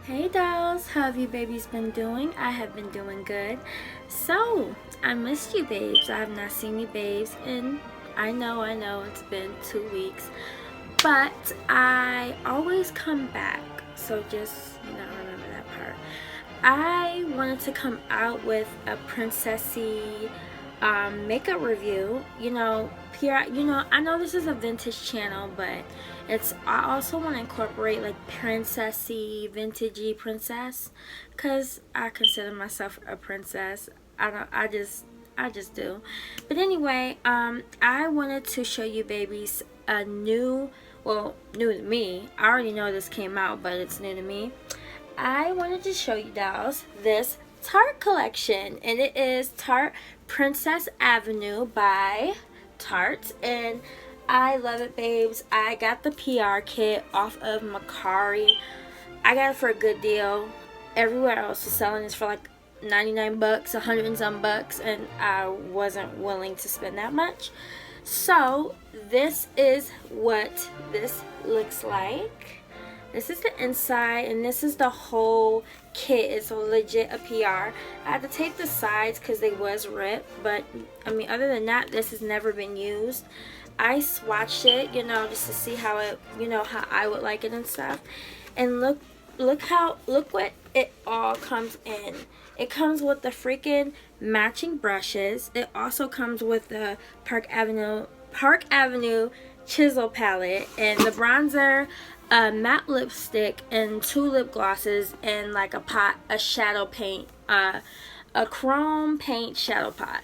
Hey dolls, how have you babies been doing? I have been doing good. So, I missed you babes. I have not seen you babes in, I know, it's been 2 weeks. But I always come back. So just, remember that part. I wanted to come out with a princessy makeup review. I know this is a vintage channel, but I also want to incorporate like princessy, vintagey princess, because I consider myself a princess. I just do. But anyway, I wanted to show you babies a new to me. I already know this came out, but it's new to me. I wanted to show you dolls this Tarte collection, and it is Tarte Princess Avenue by Tarte, and I love it, babes. I got the PR kit off of Macari. I got it for a good deal. Everywhere else was selling this for like 99 bucks, 100 and some bucks, and I wasn't willing to spend that much. So this is what this looks like. This is the inside, and this is the whole kit. It's legit a PR. I had to tape the sides because they was ripped, but I mean, other than that, this has never been used. I swatched it, just to see how it, how I would like it and stuff. And look what it all comes in. It comes with the freaking matching brushes. It also comes with the Park Avenue chisel palette and the bronzer, matte lipstick, and 2 lip glosses, and like a shadow paint, a chrome paint shadow pot.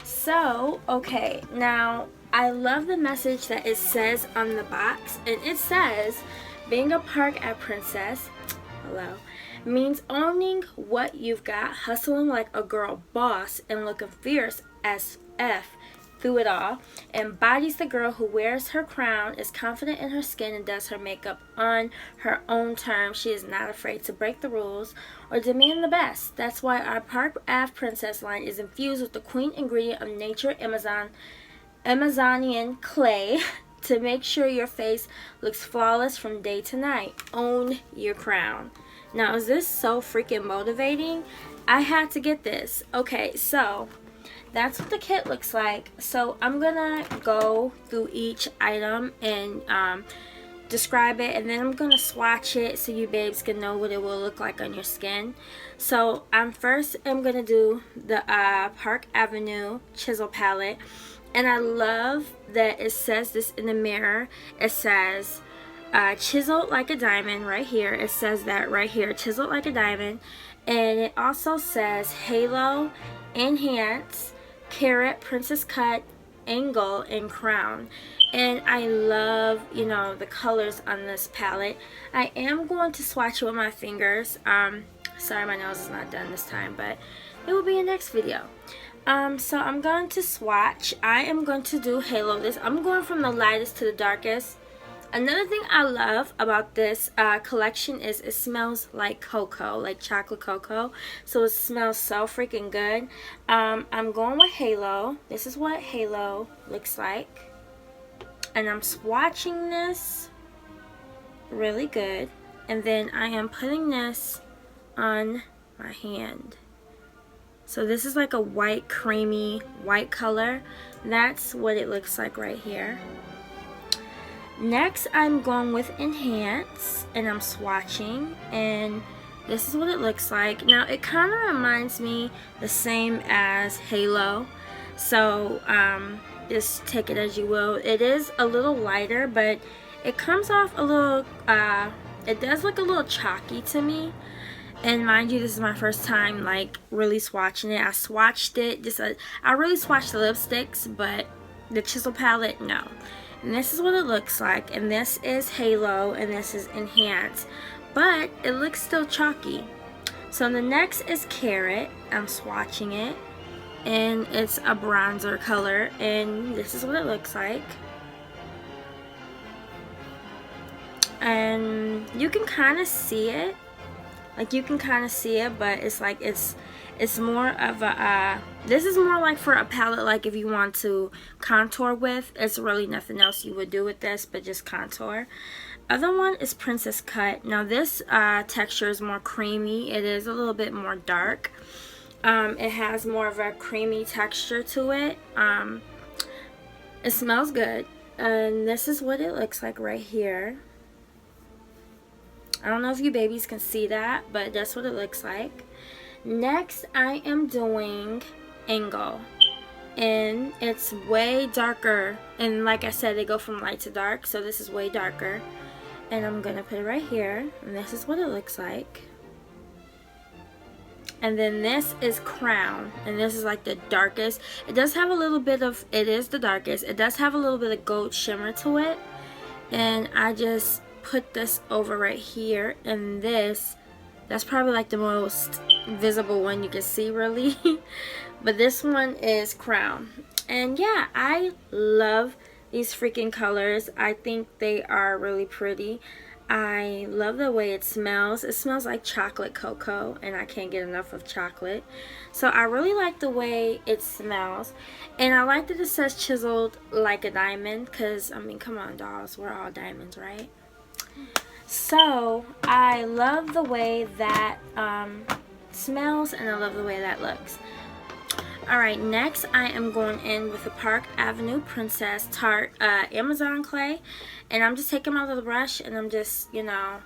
So, okay, now I love the message that it says on the box, and it says, being a Park Ave Princess, hello, means owning what you've got, hustling like a girl boss, and looking fierce as F through it all. Embodies the girl who wears her crown, is confident in her skin, and does her makeup on her own terms. She is not afraid to break the rules or demand the best. That's why our Park Ave Princess line is infused with the queen ingredient of nature Amazonian clay to make sure your face looks flawless from day to night. Own your crown. Now, is this so freaking motivating? I had to get this. Okay, so that's what the kit looks like. So I'm gonna go through each item and describe it, and then I'm gonna swatch it so you babes can know what it will look like on your skin. So first I'm gonna do the Park Avenue chisel palette, and I love that it says this in the mirror. It says chiseled like a diamond right here. It says that right here, chiseled like a diamond. And it also says halo, enhance, carrot, princess cut, angle, and crown. And I love, the colors on this palette. I am going to swatch it with my fingers. Sorry, my nose is not done this time, but it will be in next video. So I'm going to swatch. I am going to do halo this. I'm going from the lightest to the darkest. Another thing I love about this collection is it smells like cocoa, like chocolate cocoa. So it smells so freaking good. I'm going with halo. This is what halo looks like. And I'm swatching this really good. And then I am putting this on my hand. So this is like a white, creamy white color. That's what it looks like right here. Next, I'm going with enhance, and I'm swatching, and this is what it looks like. Now, it kind of reminds me the same as halo, so just take it as you will. It is a little lighter, but it comes off a little, it does look a little chalky to me. And mind you, this is my first time like really swatching it. I swatched it, I really swatched the lipsticks, but the chisel palette, no. And this is what it looks like, and this is halo, and this is enhance, but it looks still chalky. So the next is carrot. I'm swatching it, and it's a bronzer color, and this is what it looks like. And you can kind of see it, but it's like it's more of a this is more like for a palette, like if you want to contour with. It's really nothing else you would do with this but just contour. other one is Princess Cut. Now this texture is more creamy. It is a little bit more dark. It has more of a creamy texture to it. It smells good. And this is what it looks like right here. I don't know if you babies can see that, but that's what it looks like. Next, I am doing Angle. And it's way darker. And like I said, they go from light to dark. So this is way darker. And I'm going to put it right here. And this is what it looks like. And then this is Crown, and this is like the darkest. It does have a little bit of, it is the darkest. It does have a little bit of gold shimmer to it. And I just put this over right here, and that's probably like the most visible one you can see really. But this one is Crown. And yeah, I love these freaking colors. I think they are really pretty. I love the way it smells. It smells like chocolate cocoa, and I can't get enough of chocolate. So I really like the way it smells. And I like that it says chiseled like a diamond, because, I mean, come on, dolls. We're all diamonds, right? So I love the way that smells, and I love the way that looks. Alright, next I am going in with the Park Ave Princess Tarte Amazon clay. And I'm just taking my little brush, and I'm just, you know,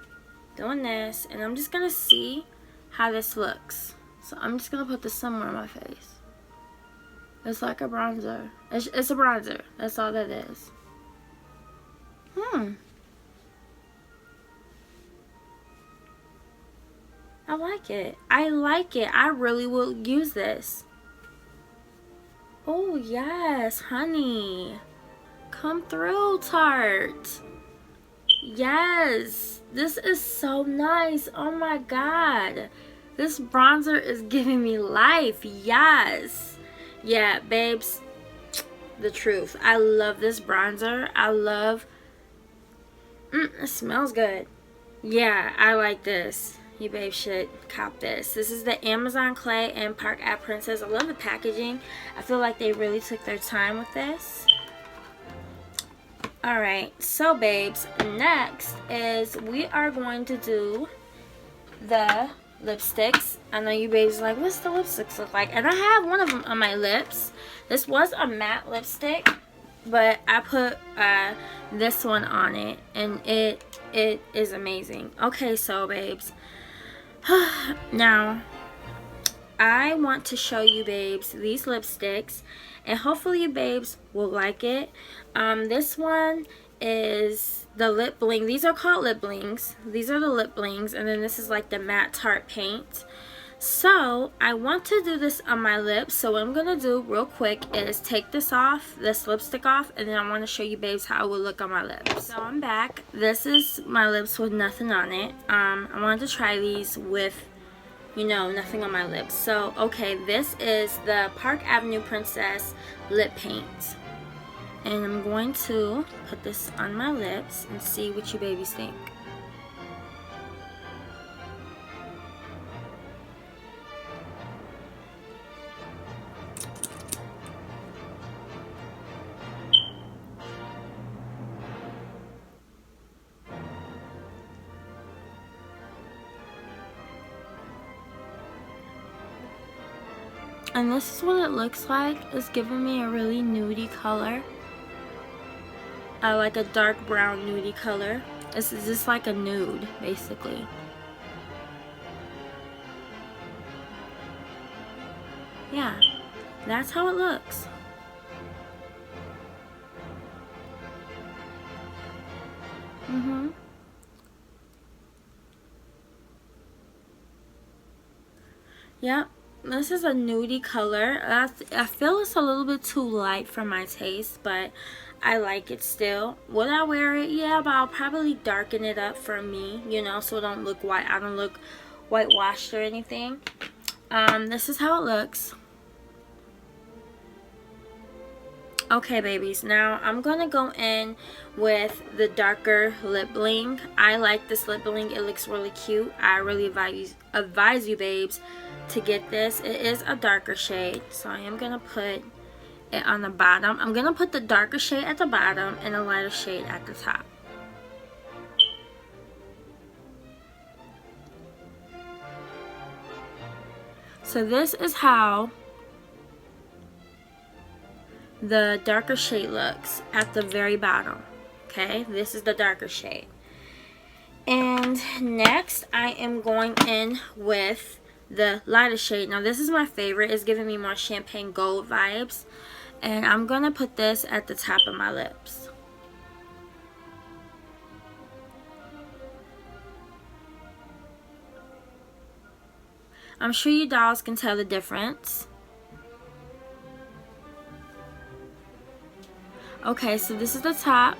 doing this. And I'm just going to see how this looks. So I'm just going to put this somewhere on my face. It's like a bronzer. It's a bronzer. That's all that is. I like it. I like it. I really will use this. Oh, yes, honey. Come through, Tarte. Yes. This is so nice. Oh, my God. This bronzer is giving me life. Yes. Yeah, babes. The truth. I love this bronzer. I love... it smells good. Yeah, I like this. You babe should cop this. This is the Amazon clay and Park Ave Princess. I love the packaging. I feel like they really took their time with this. Alright, so babes, next is we are going to do the lipsticks. I know you babes are like, what's the lipsticks look like? And I have one of them on my lips. This was a matte lipstick, but I put this one on it, and it is amazing. Okay, so babes, now I want to show you babes these lipsticks, and hopefully you babes will like it. This one is the lip bling. These are called lip blings. These are the lip blings, and then this is like the matte Tarte paint. So I want to do this on my lips. So what I'm gonna do real quick is take this off, this lipstick off, and then I want to show you babes how it will look on my lips. So I'm back. This is my lips with nothing on it. I wanted to try these with, you know, nothing on my lips. So okay, this is the Park Ave Princess lip paint, and I'm going to put this on my lips and see what you babies think. And this is what it looks like. It's giving me a really nudie color. Like a dark brown nudie color. It's just like a nude, basically. Yeah, that's how it looks. Yep. This is a nudie color. I feel it's a little bit too light for my taste, but I like it still. Would I wear it? Yeah, but I'll probably darken it up for me, you know, so it don't look white. I don't look whitewashed or anything. This is how it looks. Okay, babies, now I'm gonna go in with the darker lip bling. I like this lip bling. It looks really cute. I really advise you babes to get this. It is a darker shade, so I am gonna put it on the bottom. I'm gonna put the darker shade at the bottom and a lighter shade at the top. So this is how the darker shade looks at the very bottom. Okay, this is the darker shade. And next I am going in with the lighter shade. Now this is my favorite. It's giving me more champagne gold vibes. And I'm going to put this at the top of my lips. I'm sure you dolls can tell the difference. Okay, so this is the top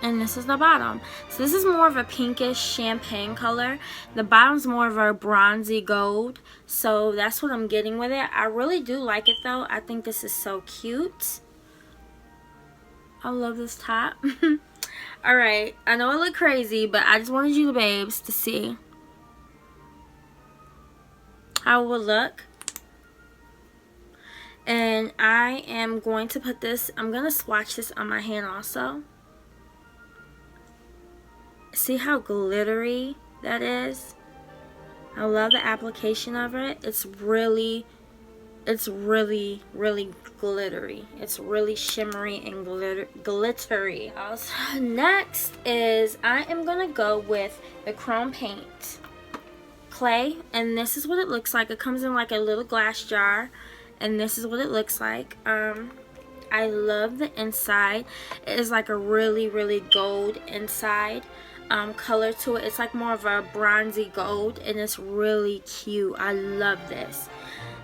and this is the bottom. So this is more of a pinkish champagne color. The bottom's more of a bronzy gold. So that's what I'm getting with it. I really do like it though. I think this is so cute. I love this top. Alright, I know I look crazy, but I just wanted you the babes to see how it would look. And I am going to put this, I'm going to swatch this on my hand also. See how glittery that is? I love the application of it. It's really glittery. It's really shimmery and glittery. Also, next is I am going to go with the chrome paint clay, and this is what it looks like. It comes in like a little glass jar, and this is what it looks like. I love the inside. It is like a really gold inside color to it. It's like more of a bronzy gold, and it's really cute. I love this.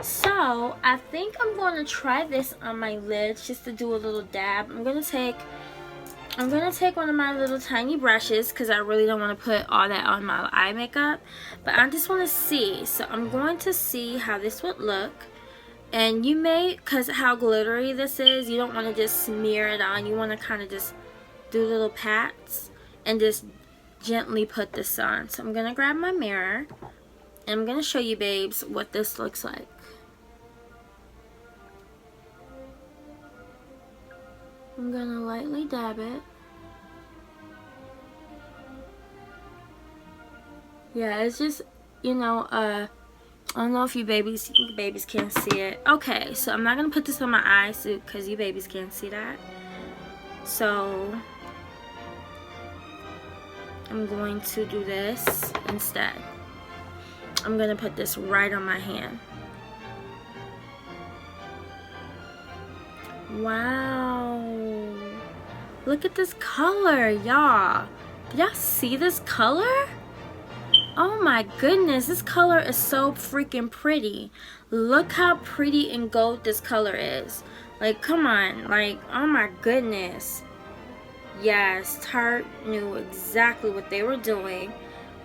So I think I'm going to try this on my lids just to do a little dab. I'm gonna take one of my little tiny brushes because I really don't want to put all that on my eye makeup, but I just want to see. So I'm going to see how this would look. And you may, because how glittery this is, you don't want to just smear it on. You want to kind of just do little pats and just gently put this on. So I'm going to grab my mirror and I'm going to show you babes what this looks like. I'm going to lightly dab it. Yeah, it's just, you know, I don't know if you babies can't see it. Okay, so I'm not going to put this on my eyes because you babies can't see that. So I'm going to do this instead. I'm going to put this right on my hand. Wow. Look at this color, y'all. Y'all see this color? Oh my goodness, this color is so freaking pretty. Look how pretty and gold this color is. Like, come on. Like, oh my goodness. Yes, Tarte knew exactly what they were doing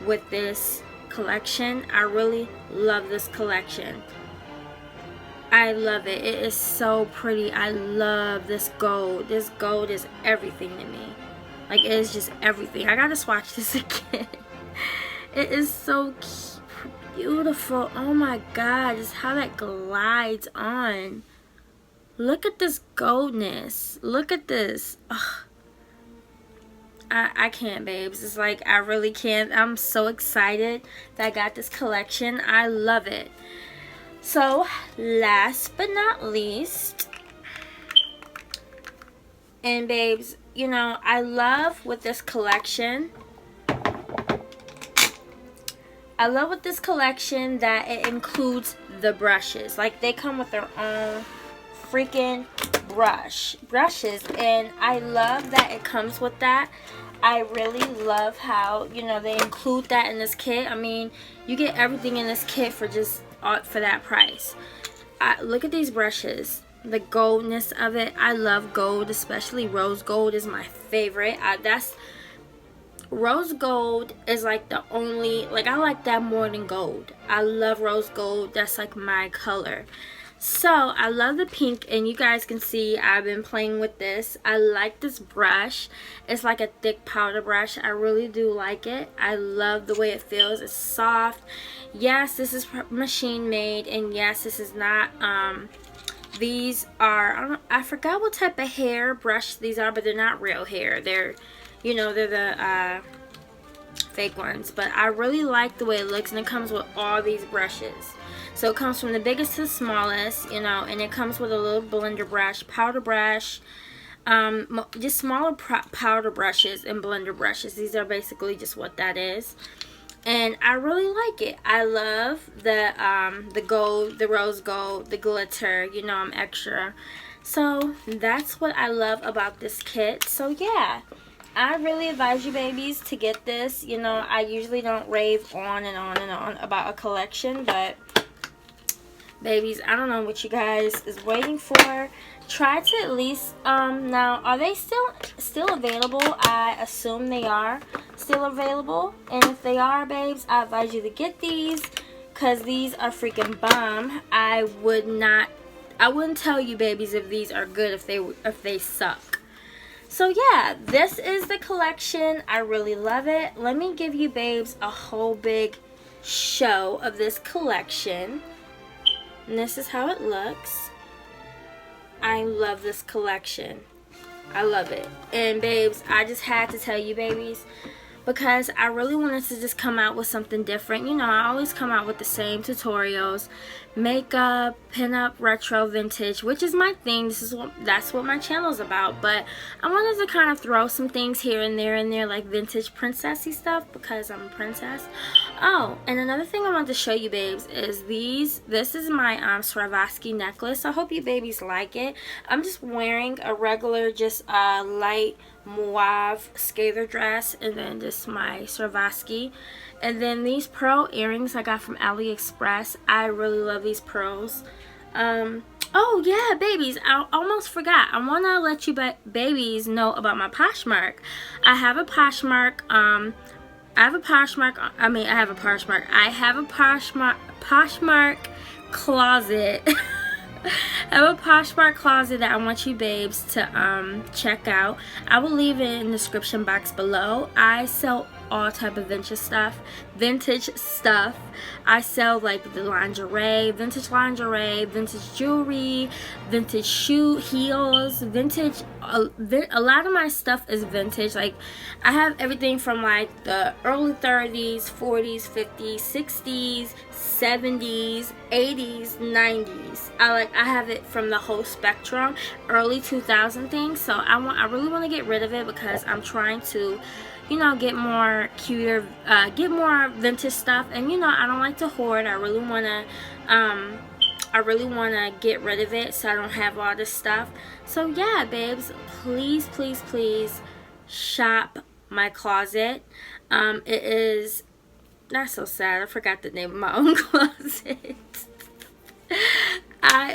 with this collection. I really love this collection. I love it. It is so pretty. I love this gold. This gold is everything to me. Like, it is just everything. I gotta swatch this again. It is so beautiful. Oh my god, just how that glides on. Look at this goldness. Look at this. Ugh. I can't, babes. It's like, I really can't. I'm so excited that I got this collection. I love it. So, last but not least, and babes, you know, I love with this collection, that it includes the brushes. Like, they come with their own freaking brushes, and I love that it comes with that. I really love how, you know, they include that in this kit. I mean, you get everything in this kit for just for that price. Look at these brushes, the goldness of it. I love gold, especially rose gold is my favorite. Rose gold is like the only, like, I like that more than gold. I love rose gold. That's like my color. So I love the pink, and you guys can see I've been playing with this. I like this brush. It's like a thick powder brush. I really do like it. I love the way it feels. It's soft. Yes, this is machine made, and yes, this is not these are, I forgot what type of hair brush these are, but they're not real hair. They're, you know, they're the fake ones. But I really like the way it looks, and it comes with all these brushes. So it comes from the biggest to the smallest, you know, and it comes with a little blender brush, powder brush, just smaller powder brushes and blender brushes. These are basically just what that is. And I really like it. I love the gold, the rose gold, the glitter. You know, I'm extra. So that's what I love about this kit. So yeah, I really advise you babies to get this. You know, I usually don't rave on and on and on about a collection, but babies, I don't know what you guys is waiting for. Try to at least now, are they still available? I assume they are still available, and if they are, babes, I advise you to get these because these are freaking bomb. I wouldn't tell you babies if these are good if they suck. So yeah, this is the collection. I really love it. Let me give you babes a whole big show of this collection. And this is how it looks. I love this collection. I love it. And babes, I just had to tell you babies, because I really wanted to just come out with something different. You know, I always come out with the same tutorials, makeup, pinup, retro, vintage, which is my thing. That's what my channel is about. But I wanted to kind of throw some things here and there, like vintage princessy stuff, because I'm a princess. Oh, and another thing I wanted to show you babes is this is my Swarovski necklace. I hope you babies like it. I'm just wearing a regular, just light mauve skater dress, and then just my Swarovski. And then these pearl earrings I got from AliExpress. I really love these pearls. Oh yeah, babies, I almost forgot. I want to let you babies know about my Poshmark. I have a Poshmark. I have a Poshmark closet. I have a Poshmark closet that I want you babes to check out. I will leave it in the description box below. I sell all type of vintage stuff. I sell like the lingerie, vintage jewelry, vintage heels, vintage. A lot of my stuff is vintage. Like I have everything from like the early 30s, 40s, 50s, 60s, 70s, 80s, 90s. I have it from the whole spectrum, early 2000 things. So I really want to get rid of it because I'm trying to, you know, get more cuter, get more vintage stuff. And you know, I don't like to hoard. I really wanna get rid of it so I don't have all this stuff. So yeah, babes, please shop my closet. It is not so sad. I forgot the name of my own closet.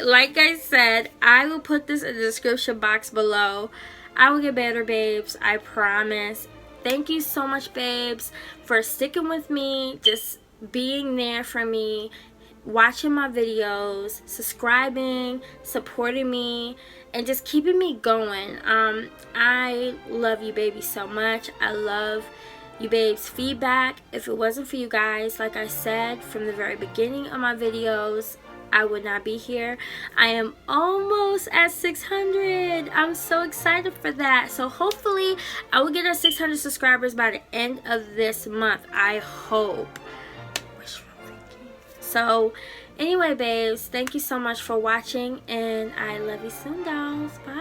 Like I said, I will put this in the description box below. I will get better, babes. I promise. Thank you so much, babes, for sticking with me, just being there for me, watching my videos, subscribing, supporting me, and just keeping me going. I love you babies so much. I love you babes' feedback. If it wasn't for you guys, like I said from the very beginning of my videos, I would not be here. I am almost at 600. I'm so excited for that. So hopefully I will get us 600 subscribers by the end of this month. I hope. So anyway, babes, thank you so much for watching, and I love you soon, dolls. Bye.